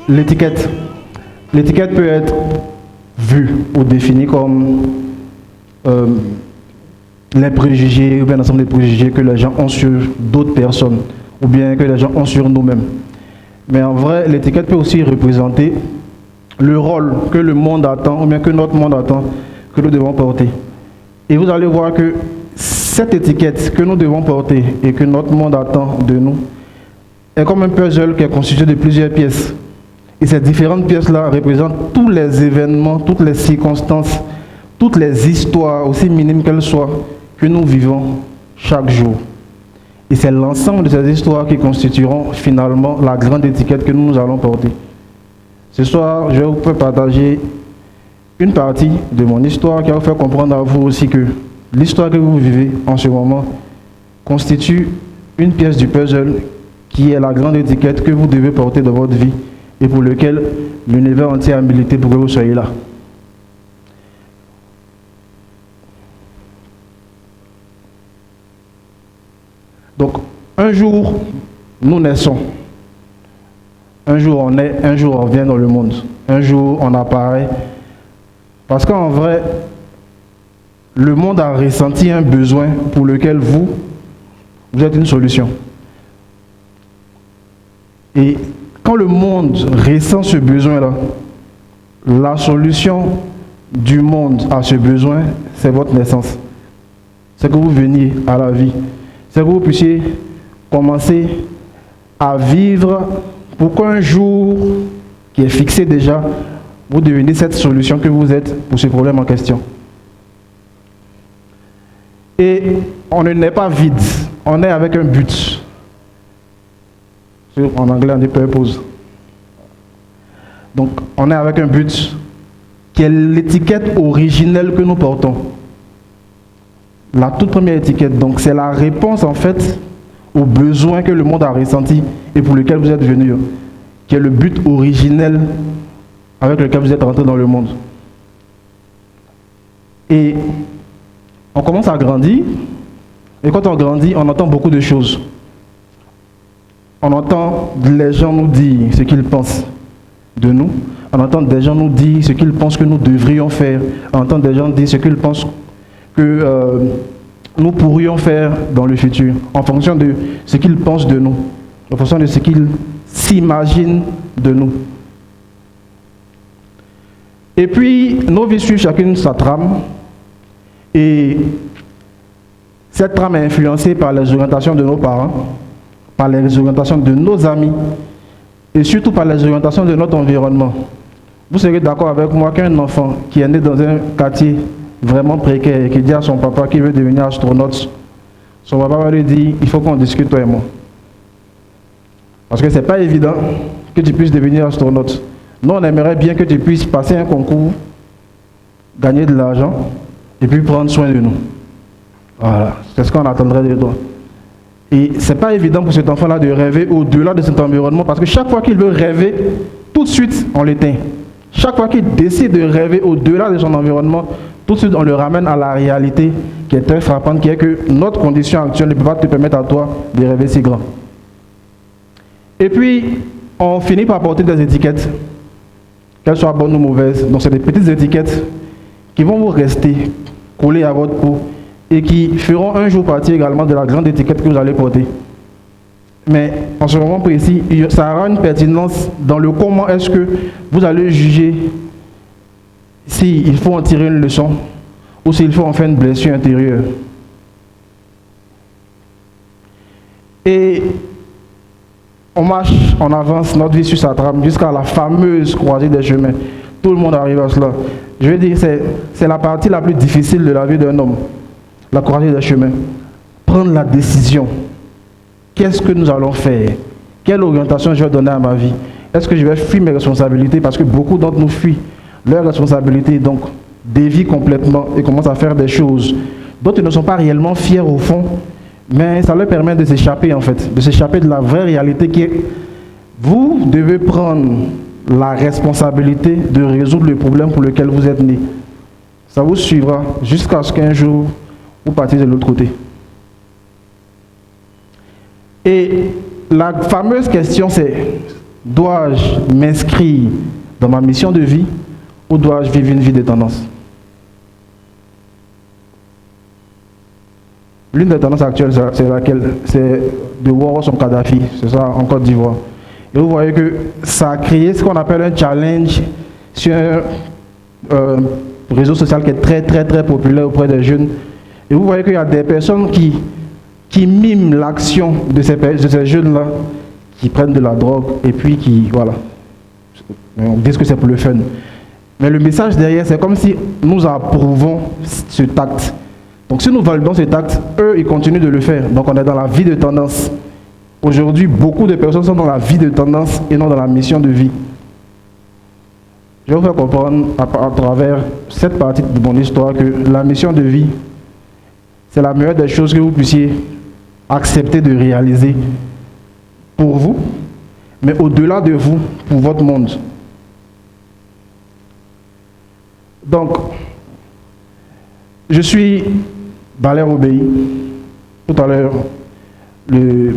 l'étiquette. L'étiquette peut être vue ou définie comme les préjugés ou bien l'ensemble des préjugés que les gens ont sur d'autres personnes ou bien que les gens ont sur nous-mêmes. Mais en vrai, l'étiquette peut aussi représenter le rôle que le monde attend ou bien que notre monde attend que nous devons porter. Et vous allez voir que cette étiquette que nous devons porter et que notre monde attend de nous est comme un puzzle qui est constitué de plusieurs pièces. Et ces différentes pièces-là représentent tous les événements, toutes les circonstances, toutes les histoires, aussi minimes qu'elles soient, que nous vivons chaque jour. Et c'est l'ensemble de ces histoires qui constitueront finalement la grande étiquette que nous allons porter. Ce soir, je vais vous partager une partie de mon histoire qui va vous faire comprendre à vous aussi que l'histoire que vous vivez en ce moment constitue une pièce du puzzle qui est la grande étiquette que vous devez porter dans votre vie et pour lequel l'univers entier a milité pour que vous soyez là. Donc, un jour, nous naissons. Un jour, on naît, un jour, on vient dans le monde. Un jour, on apparaît. Parce qu'en vrai, le monde a ressenti un besoin pour lequel vous êtes une solution. Et quand le monde ressent ce besoin-là, la solution du monde à ce besoin, c'est votre naissance. C'est que vous veniez à la vie. C'est que vous puissiez commencer à vivre pour qu'un jour qui est fixé déjà, vous deveniez cette solution que vous êtes pour ce problème en question. Et on ne naît pas vide, on est avec un but. En anglais, on dit purpose. Donc, on est avec un but qui est l'étiquette originelle que nous portons. La toute première étiquette, donc c'est la réponse en fait aux besoins que le monde a ressenti et pour lequel vous êtes venu, qui est le but originel avec lequel vous êtes rentré dans le monde. Et on commence à grandir, et quand on grandit, on entend beaucoup de choses. On entend les gens nous dire ce qu'ils pensent de nous, on entend des gens nous dire ce qu'ils pensent que nous devrions faire, on entend des gens dire ce qu'ils pensent que nous pourrions faire dans le futur, en fonction de ce qu'ils pensent de nous, en fonction de ce qu'ils s'imaginent de nous. Et puis, nos vies suivent chacune sa trame, et cette trame est influencée par les orientations de nos parents, par les orientations de nos amis, et surtout par les orientations de notre environnement. Vous serez d'accord avec moi qu'un enfant qui est né dans un quartier vraiment précaire et qui dit à son papa qu'il veut devenir astronaute, son papa va lui dire, il faut qu'on discute toi et moi. Parce que ce n'est pas évident que tu puisses devenir astronaute. Nous, on aimerait bien que tu puisses passer un concours, gagner de l'argent, et puis prendre soin de nous. Voilà, c'est ce qu'on attendrait de toi. Et ce n'est pas évident pour cet enfant-là de rêver au-delà de cet environnement, parce que chaque fois qu'il veut rêver, tout de suite, on l'éteint. Chaque fois qu'il décide de rêver au-delà de son environnement, tout de suite, on le ramène à la réalité qui est très frappante, qui est que notre condition actuelle ne peut pas te permettre à toi de rêver si grand. Et puis, on finit par porter des étiquettes, qu'elles soient bonnes ou mauvaises. Donc, c'est des petites étiquettes qui vont vous rester collées à votre peau et qui feront un jour partie également de la grande étiquette que vous allez porter. Mais en ce moment précis, ça aura une pertinence dans le comment est-ce que vous allez juger s'il faut en tirer une leçon ou s'il faut en faire une blessure intérieure. Et on marche, on avance notre vie sur sa trame jusqu'à la fameuse croisée des chemins. Tout le monde arrive à cela. Je veux dire, c'est la partie la plus difficile de la vie d'un homme, la croisée des chemins. Prendre la décision. Qu'est-ce que nous allons faire? Quelle orientation je vais donner à ma vie? Est-ce que je vais fuir mes responsabilités? Parce que beaucoup d'entre nous fuient leurs responsabilités, donc dévient complètement et commencent à faire des choses dont ils ne sont pas réellement fiers au fond, mais ça leur permet de s'échapper en fait, de s'échapper de la vraie réalité qui est vous devez prendre la responsabilité de résoudre le problème pour lequel vous êtes né. Ça vous suivra jusqu'à ce qu'un jour vous partiez de l'autre côté. Et la fameuse question c'est, dois-je m'inscrire dans ma mission de vie ou dois-je vivre une vie de tendance? L'une des tendances actuelles, c'est laquelle? C'est de voir son Kadhafi, c'est ça, en Côte d'Ivoire. Et vous voyez que ça a créé ce qu'on appelle un challenge sur un réseau social qui est très très très populaire auprès des jeunes. Et vous voyez qu'il y a des personnes qui miment l'action de ces jeunes-là, qui prennent de la drogue et puis qui, voilà, on dit que c'est pour le fun. Mais le message derrière, c'est comme si nous approuvons ce acte. Donc si nous validons cet acte, eux, ils continuent de le faire. Donc on est dans la vie de tendance. Aujourd'hui, beaucoup de personnes sont dans la vie de tendance et non dans la mission de vie. Je vais vous faire comprendre à travers cette partie de mon histoire que la mission de vie, c'est la meilleure des choses que vous puissiez accepter de réaliser pour vous, mais au-delà de vous, pour votre monde. Donc, je suis Valère Obéi. Tout à l'heure, le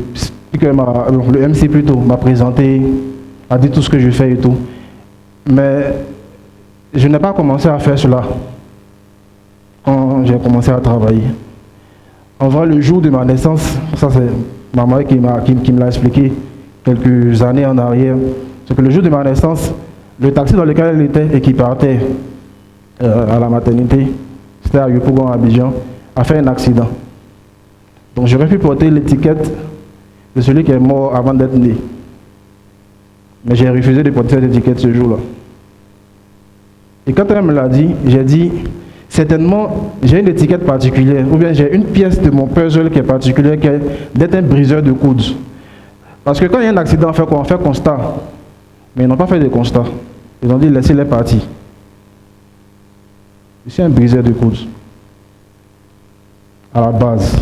MC plutôt m'a présenté, a dit tout ce que je fais et tout. Mais je n'ai pas commencé à faire cela quand j'ai commencé à travailler. En vrai, le jour de ma naissance, ça c'est ma mère qui me l'a expliqué quelques années en arrière, c'est que le jour de ma naissance, le taxi dans lequel elle était et qui partait à la maternité, c'était à Yopougon, à Abidjan, a fait un accident. Donc j'aurais pu porter l'étiquette de celui qui est mort avant d'être né. Mais j'ai refusé de porter cette étiquette ce jour-là. Et quand elle me l'a dit, j'ai dit, certainement, j'ai une étiquette particulière, ou bien j'ai une pièce de mon puzzle qui est particulière, qui est d'être un briseur de coudes. Parce que quand il y a un accident, on fait quoi? On fait constat. Mais ils n'ont pas fait de constat. Ils ont dit, laissez-les partir. Je suis un briseur de coudes. À la base.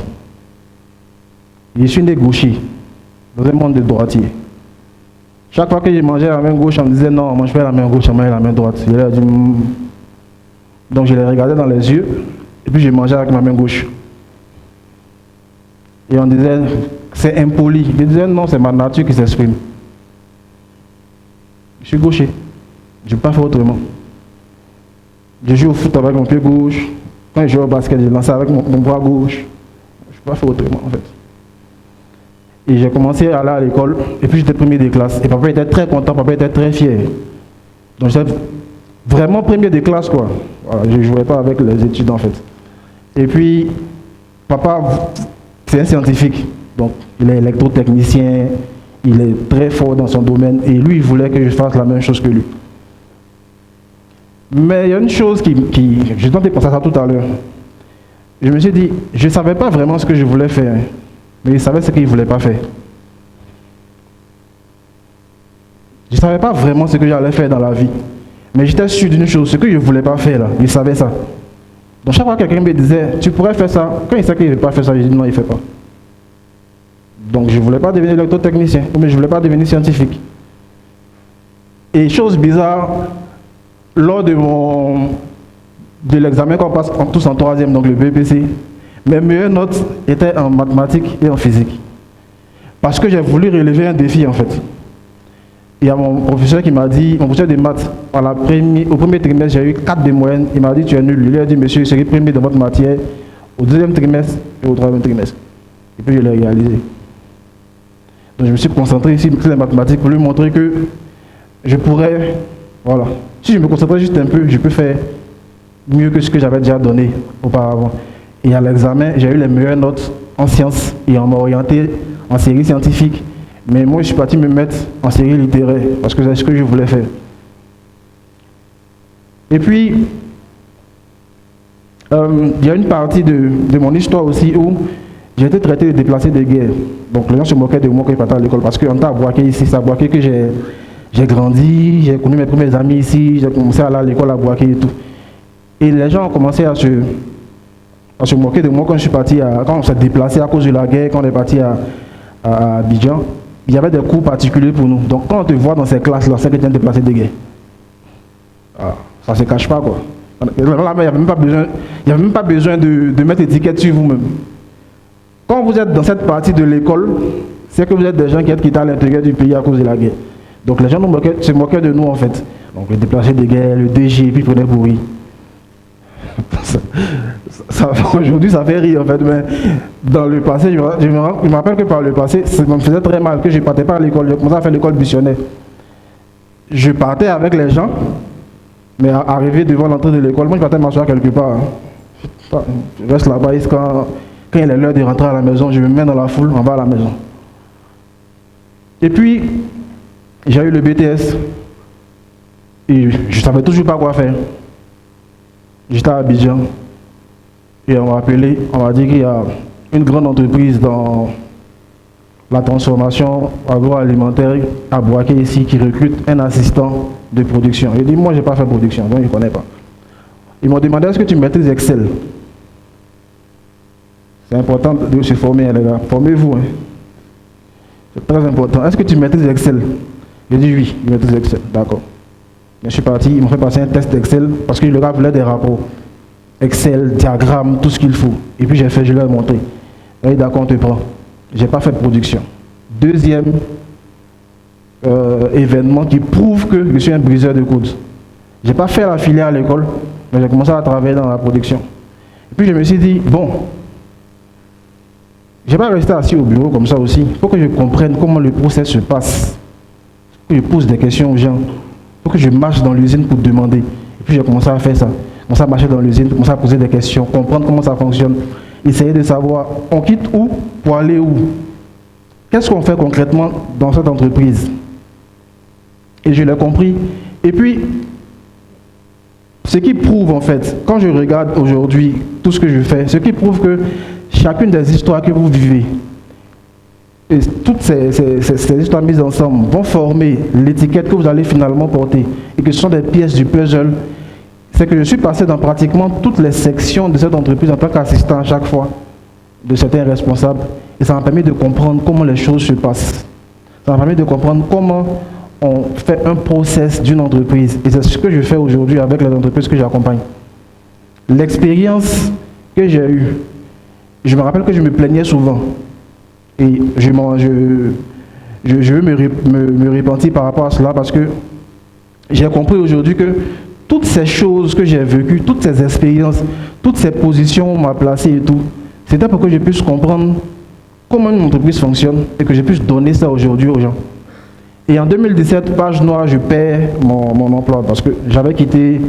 Je suis né gaucher, dans un monde de droitiers. Chaque fois que je mangeais la main gauche, on me disait non, on ne mange pas la main gauche, on mange la main droite. Je leur ai dit, Donc je les regardais dans les yeux, et puis je mangeais avec ma main gauche. Et on disait, c'est impoli. Je disais, non, c'est ma nature qui s'exprime. Je suis gaucher. Je ne peux pas faire autrement. Je joue au foot avec mon pied gauche. Quand je joue au basket, je lance avec mon bras gauche. Je ne peux pas faire autrement, en fait. Et j'ai commencé à aller à l'école, et puis j'étais premier de classe. Et papa était très content, papa était très fier. Donc j'étais vraiment premier de classe, quoi. Voilà, je ne jouais pas avec les études, en fait. Et puis, papa, c'est un scientifique. Donc, il est électrotechnicien, il est très fort dans son domaine, et lui, il voulait que je fasse la même chose que lui. Mais il y a une chose j'ai tenté de penser à ça tout à l'heure. Je me suis dit, je ne savais pas vraiment ce que je voulais faire, mais il savait ce qu'il ne voulait pas faire. Je ne savais pas vraiment ce que j'allais faire dans la vie, mais j'étais sûr d'une chose, ce que je ne voulais pas faire, là, il savait ça. Donc chaque fois que quelqu'un me disait, tu pourrais faire ça, quand il sait qu'il ne veut pas faire ça, je dis non, il ne fait pas. Donc je ne voulais pas devenir électrotechnicien, mais je ne voulais pas devenir scientifique. Et chose bizarre, lors de l'examen qu'on passe tous en troisième, donc le BPC, mes meilleures notes étaient en mathématiques et en physique. Parce que j'ai voulu relever un défi, en fait. Il y a mon professeur qui m'a dit, mon professeur de maths, au premier trimestre, j'ai eu 4 de moyenne. Il m'a dit, tu es nul. Il lui a dit, monsieur, je serai premier dans votre matière au deuxième trimestre et au troisième trimestre. Et puis je l'ai réalisé. Donc je me suis concentré ici sur les mathématiques pour lui montrer que je pourrais, voilà. Si je me concentrais juste un peu, je peux faire mieux que ce que j'avais déjà donné auparavant. Et à l'examen, j'ai eu les meilleures notes en sciences et on m'a orienté en série scientifique. Mais moi, je suis parti me mettre en série littéraire parce que c'est ce que je voulais faire. Et puis, il y a une partie de mon histoire aussi où j'ai été traité de déplacé de guerre. Donc les gens se moquaient de moi quand ils partaient à l'école parce qu'on t'a Boaké ici, c'est à Boaké que j'ai grandi, j'ai connu mes premiers amis ici, j'ai commencé à aller à l'école à Boaké et tout. Et les gens ont commencé à se moquer de moi quand je suis parti, quand on s'est déplacé à cause de la guerre, quand on est parti à Abidjan. Il y avait des cours particuliers pour nous. Donc quand on te voit dans ces classes-là, c'est que tu es déplacé de guerre. Ah, ça ne se cache pas, quoi. Il n'y avait même pas besoin de mettre étiquette sur vous-même. Quand vous êtes dans cette partie de l'école, c'est que vous êtes des gens qui êtes quittés à l'intérieur du pays à cause de la guerre. Donc les gens se moquaient de nous en fait. Donc le déplacé de guerre, le DG, puis prenaient pour rire. Aujourd'hui ça fait rire en fait, mais dans le passé, je me rappelle que par le passé, ça me faisait très mal que je ne partais pas à l'école. Je commençais à faire l'école missionnaire. Je partais avec les gens, mais arrivé devant l'entrée de l'école, moi je partais m'asseoir quelque part. Je reste là-bas, quand il est l'heure de rentrer à la maison, je me mets dans la foule, en bas à la maison. Et puis, j'ai eu le BTS, et je ne savais toujours pas quoi faire. J'étais à Abidjan, et on m'a appelé, on m'a dit qu'il y a une grande entreprise dans la transformation agroalimentaire à Boaké ici qui recrute un assistant de production. J'ai dit, moi je n'ai pas fait production, donc je ne connais pas. Ils m'ont demandé, est-ce que tu maîtrises Excel? C'est important de se former, les gars. Formez-vous. Hein. C'est très important. Est-ce que tu maîtrises Excel? J'ai dit oui, je maîtrise Excel. D'accord. Je suis parti, ils m'ont fait passer un test Excel parce que le gars voulait des rapports. Excel, diagramme, tout ce qu'il faut. Et puis j'ai fait, je leur ai montré. Et d'accord, on te prend. Je n'ai pas fait de production. Deuxième événement qui prouve que je suis un briseur de code. Je n'ai pas fait la filière à l'école, mais j'ai commencé à travailler dans la production. Et puis je me suis dit, bon, je ne vais pas rester assis au bureau comme ça aussi. Il faut que je comprenne comment le process se passe. Il faut que je pose des questions aux gens. Il faut que je marche dans l'usine pour demander. Et puis j'ai commencé à faire ça. J'ai commencé à marcher dans l'usine, commencer à poser des questions, comprendre comment ça fonctionne. Essayer de savoir, on quitte où pour aller où? Qu'est-ce qu'on fait concrètement dans cette entreprise? Et je l'ai compris. Et puis, ce qui prouve en fait, quand je regarde aujourd'hui tout ce que je fais, ce qui prouve que chacune des histoires que vous vivez, et toutes ces histoires mises ensemble vont former l'étiquette que vous allez finalement porter et que ce sont des pièces du puzzle, c'est que je suis passé dans pratiquement toutes les sections de cette entreprise en tant qu'assistant à chaque fois de certains responsables et ça m'a permis de comprendre comment les choses se passent. Ça m'a permis de comprendre comment on fait un process d'une entreprise et c'est ce que je fais aujourd'hui avec les entreprises que j'accompagne. L'expérience que j'ai eue, je me rappelle que je me plaignais souvent et je veux me repentir par rapport à cela parce que j'ai compris aujourd'hui que toutes ces choses que j'ai vécues, toutes ces expériences, toutes ces positions où on m'a placé et tout, c'était pour que je puisse comprendre comment une entreprise fonctionne et que je puisse donner ça aujourd'hui aux gens. Et en 2017, page noire, je perds mon emploi parce que j'avais quitté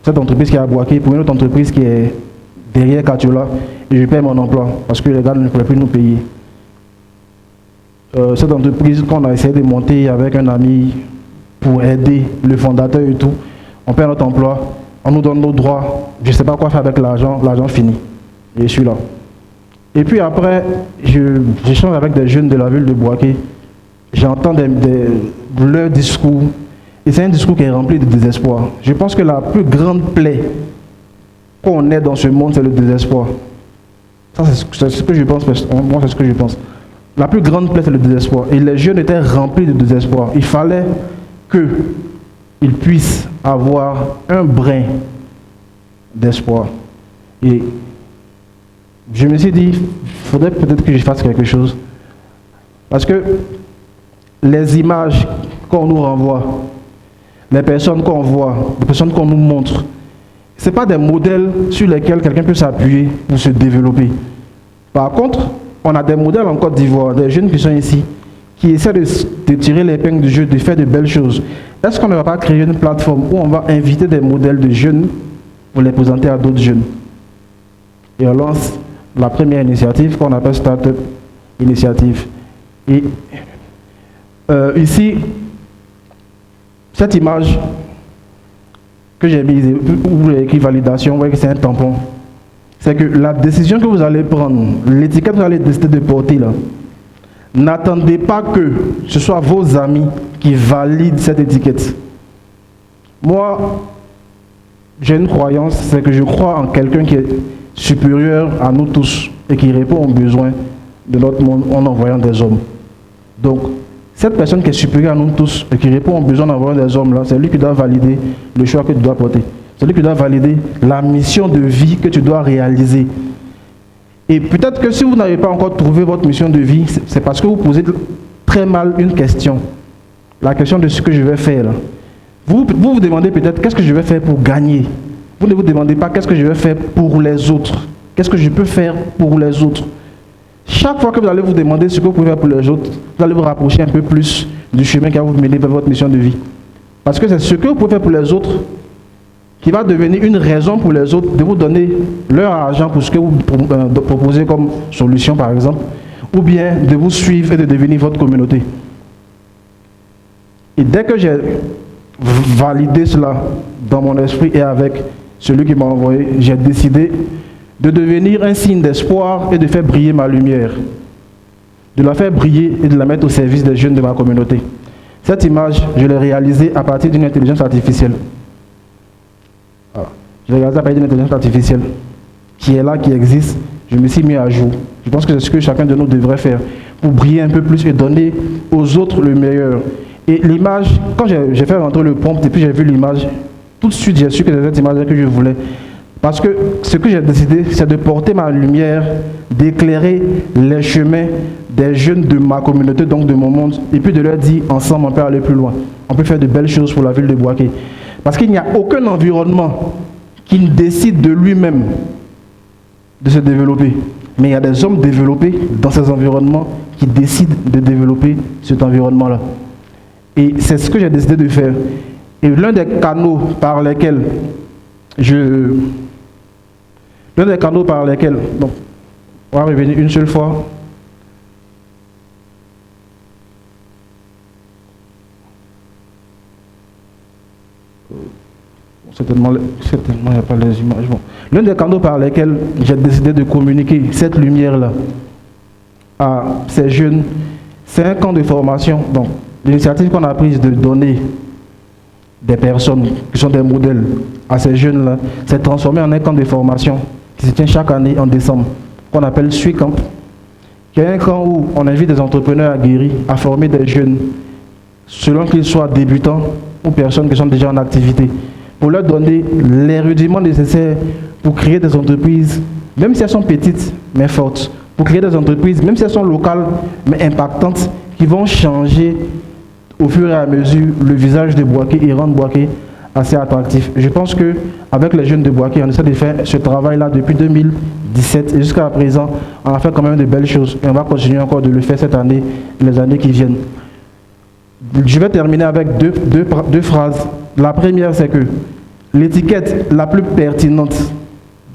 cette entreprise qui est à Boaké pour une autre entreprise qui est derrière Katiola et je perds mon emploi parce que les gars ne pouvaient plus nous payer. Cette entreprise qu'on a essayé de monter avec un ami pour aider le fondateur et tout, on perd notre emploi, on nous donne nos droits, je ne sais pas quoi faire avec l'argent, l'argent fini. Et je suis là. Et puis après, j'échange avec des jeunes de la ville de Boaké, j'entends leurs discours, et c'est un discours qui est rempli de désespoir. Je pense que la plus grande plaie qu'on ait dans ce monde, c'est le désespoir. Ça, c'est ce que je pense, moi c'est ce que je pense. La plus grande plaie, c'est le désespoir. Et les jeunes étaient remplis de désespoir. Il fallait qu'ils puissent avoir un brin d'espoir. Et je me suis dit, il faudrait peut-être que je fasse quelque chose. Parce que les images qu'on nous renvoie, les personnes qu'on voit, les personnes qu'on nous montre, ce n'est pas des modèles sur lesquels quelqu'un peut s'appuyer pour se développer. Par contre, on a des modèles en Côte d'Ivoire, des jeunes qui sont ici, qui essaient de tirer l'épingle du jeu, de faire de belles choses. Est-ce qu'on ne va pas créer une plateforme où on va inviter des modèles de jeunes pour les présenter à d'autres jeunes? Et on lance la première initiative qu'on appelle Startup Initiative. Et ici, cette image que j'ai mise, où il y a écrit validation, vous voyez que c'est un tampon. C'est que la décision que vous allez prendre, l'étiquette que vous allez décider de porter là, n'attendez pas que ce soit vos amis qui valident cette étiquette. Moi, j'ai une croyance, c'est que je crois en quelqu'un qui est supérieur à nous tous et qui répond aux besoins de notre monde en envoyant des hommes. Donc, cette personne qui est supérieure à nous tous et qui répond aux besoins en envoyant des hommes là, c'est lui qui doit valider le choix que tu dois porter. C'est lui qui doit valider la mission de vie que tu dois réaliser. Et peut-être que si vous n'avez pas encore trouvé votre mission de vie, c'est parce que vous posez très mal une question. la question de ce que je vais faire. Vous vous demandez peut-être qu'est-ce que je vais faire pour gagner. Vous ne vous demandez pas qu'est-ce que je vais faire pour les autres. Qu'est-ce que je peux faire pour les autres. Chaque fois que vous allez vous demander ce que vous pouvez faire pour les autres, vous allez vous rapprocher un peu plus du chemin qui va vous mener vers votre mission de vie. Parce que c'est ce que vous pouvez faire pour les autres qui va devenir une raison pour les autres de vous donner leur argent pour ce que vous proposez comme solution, par exemple, ou bien de vous suivre et de devenir votre communauté. Et dès que j'ai validé cela dans mon esprit et avec celui qui m'a envoyé, j'ai décidé de devenir un signe d'espoir et de faire briller ma lumière, de la faire briller et de la mettre au service des jeunes de ma communauté. Cette image, je l'ai réalisée à partir d'une intelligence artificielle. Voilà. Je l'ai réalisée à partir d'une intelligence artificielle qui est là, qui existe. Je me suis mis à jour. Je pense que c'est ce que chacun de nous devrait faire pour briller un peu plus et donner aux autres le meilleur. Et l'image, quand j'ai fait rentrer le prompt et puis j'ai vu l'image, tout de suite j'ai su que c'était cette image que je voulais. Parce que ce que j'ai décidé, c'est de porter ma lumière, d'éclairer les chemins des jeunes de ma communauté, donc de mon monde, et puis de leur dire, ensemble, on peut aller plus loin. On peut faire de belles choses pour la ville de Bouaké. Parce qu'il n'y a aucun environnement qui ne décide de lui-même de se développer. Mais il y a des hommes développés dans ces environnements qui décident de développer cet environnement-là. Et c'est ce que j'ai décidé de faire. Et l'un des canaux par lesquels donc, on va revenir une seule fois. Certainement, il n'y a pas les images. Bon. L'un des canaux par lesquels j'ai décidé de communiquer cette lumière-là à ces jeunes, c'est un camp de formation. Donc, l'initiative qu'on a prise de donner des personnes qui sont des modèles à ces jeunes-là, s'est transformé en un camp de formation qui se tient chaque année en décembre, qu'on appelle SUICamp, qui est un camp où on invite des entrepreneurs aguerris à former des jeunes, selon qu'ils soient débutants ou personnes qui sont déjà en activité, pour leur donner les rudiments nécessaires pour créer des entreprises, même si elles sont petites, mais fortes, pour créer des entreprises, même si elles sont locales, mais impactantes, qui vont changer au fur et à mesure le visage de Bouaké et rendre Bouaké assez attractif. Je pense qu'avec les jeunes de Bouaké, on essaie de faire ce travail-là depuis 2017 et jusqu'à présent, on a fait quand même de belles choses et on va continuer encore de le faire cette année et les années qui viennent. Je vais terminer avec deux phrases. La première, c'est que l'étiquette la plus pertinente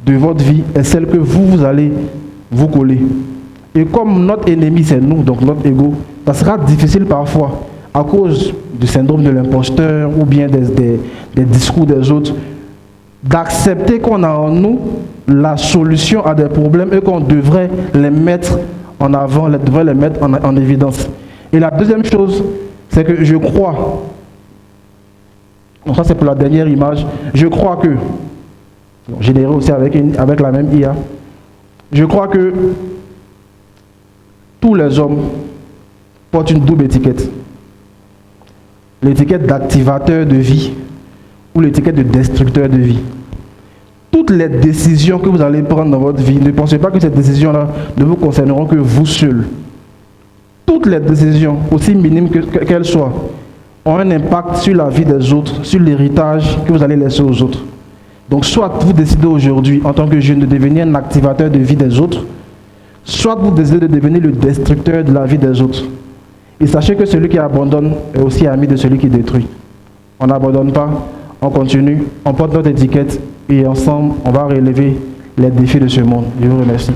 de votre vie est celle que vous allez vous coller. Et comme notre ennemi, c'est nous, donc notre ego, ça sera difficile parfois à cause du syndrome de l'imposteur ou bien des discours des autres, d'accepter qu'on a en nous la solution à des problèmes et qu'on devrait les mettre en avant, devrait les mettre en évidence. Et la deuxième chose, c'est que je crois, ça c'est pour la dernière image, je crois que, généré aussi avec la même IA, je crois que tous les hommes portent une double étiquette. L'étiquette d'activateur de vie ou l'étiquette de destructeur de vie. Toutes les décisions que vous allez prendre dans votre vie, ne pensez pas que ces décisions-là ne vous concerneront que vous seul. Toutes les décisions, aussi minimes qu'elles soient, ont un impact sur la vie des autres, sur l'héritage que vous allez laisser aux autres. Donc soit vous décidez aujourd'hui en tant que jeune de devenir un activateur de vie des autres, soit vous décidez de devenir le destructeur de la vie des autres. Et sachez que celui qui abandonne est aussi ami de celui qui détruit. On n'abandonne pas, on continue, on porte notre étiquette et ensemble, on va relever les défis de ce monde. Je vous remercie.